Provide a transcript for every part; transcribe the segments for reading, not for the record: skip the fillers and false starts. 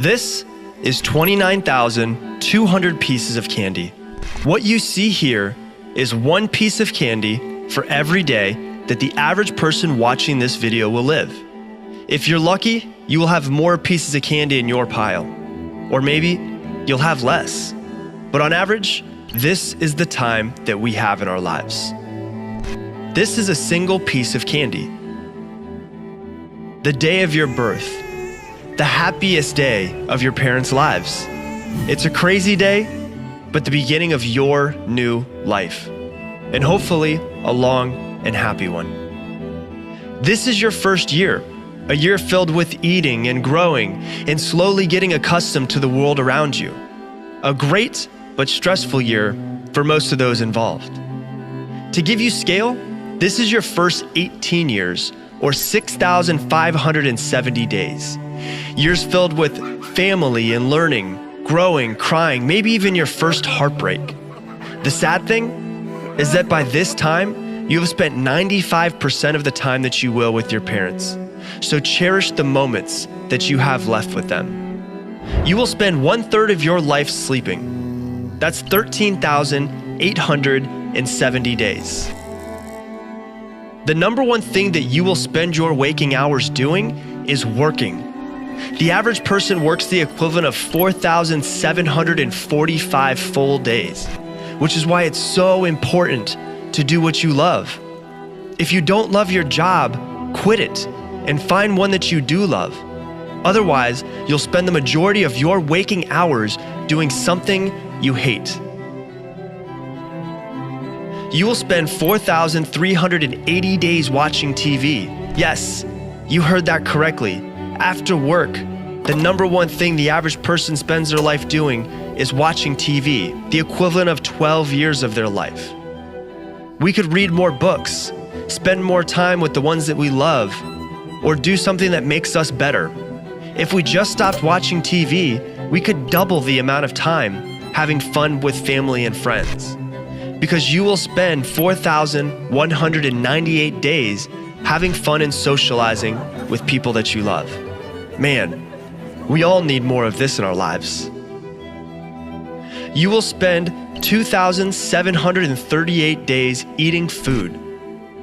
This is 29,200 pieces of candy. What you see here is one piece of candy for every day that the average person watching this video will live. If you're lucky, you will have more pieces of candy in your pile. Or maybe you'll have less. But on average, this is the time that we have in our lives. This is a single piece of candy. The day of your birth, the happiest day of your parents' lives. It's a crazy day, but the beginning of your new life, and hopefully a long and happy one. This is your first year, a year filled with eating and growing and slowly getting accustomed to the world around you. A great but stressful year for most of those involved. To give you scale, this is your first 18 years, or 6,570 days. Years filled with family and learning, growing, crying, maybe even your first heartbreak. The sad thing is that by this time, you have spent 95% of the time that you will with your parents. So cherish the moments that you have left with them. You will spend 1/3 of your life sleeping. That's 13,870 days. The number one thing that you will spend your waking hours doing is working. The average person works the equivalent of 4,745 full days, which is why it's so important to do what you love. If you don't love your job, quit it and find one that you do love. Otherwise, you'll spend the majority of your waking hours doing something you hate. You will spend 4,380 days watching TV. Yes, you heard that correctly. After work, the number one thing the average person spends their life doing is watching TV, the equivalent of 12 years of their life. We could read more books, spend more time with the ones that we love, or do something that makes us better. If we just stopped watching TV, we could double the amount of time having fun with family and friends. Because you will spend 4,198 days having fun and socializing with people that you love. Man, we all need more of this in our lives. You will spend 2,738 days eating food.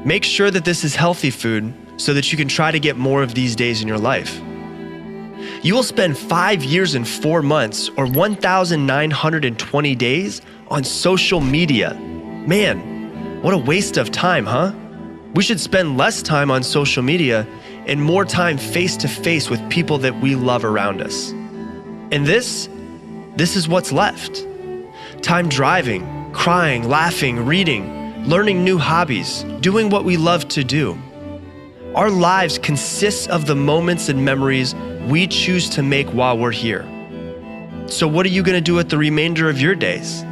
Make sure that this is healthy food so that you can try to get more of these days in your life. You will spend 5 years and 4 months, or 1,920 days, on social media. Man, what a waste of time, huh? We should spend less time on social media and more time face-to-face with people that we love around us. And this is what's left. Time driving, crying, laughing, reading, learning new hobbies, doing what we love to do. Our lives consist of the moments and memories we choose to make while we're here. So what are you going to do with the remainder of your days?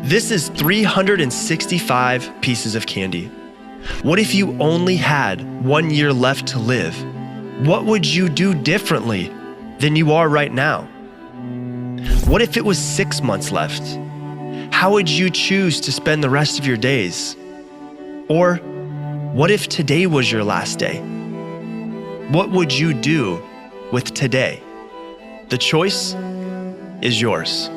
This is 365 pieces of candy. What if you only had 1 year left to live? What would you do differently than you are right now? What if it was 6 months left? How would you choose to spend the rest of your days? Or what if today was your last day? What would you do with today? The choice is yours.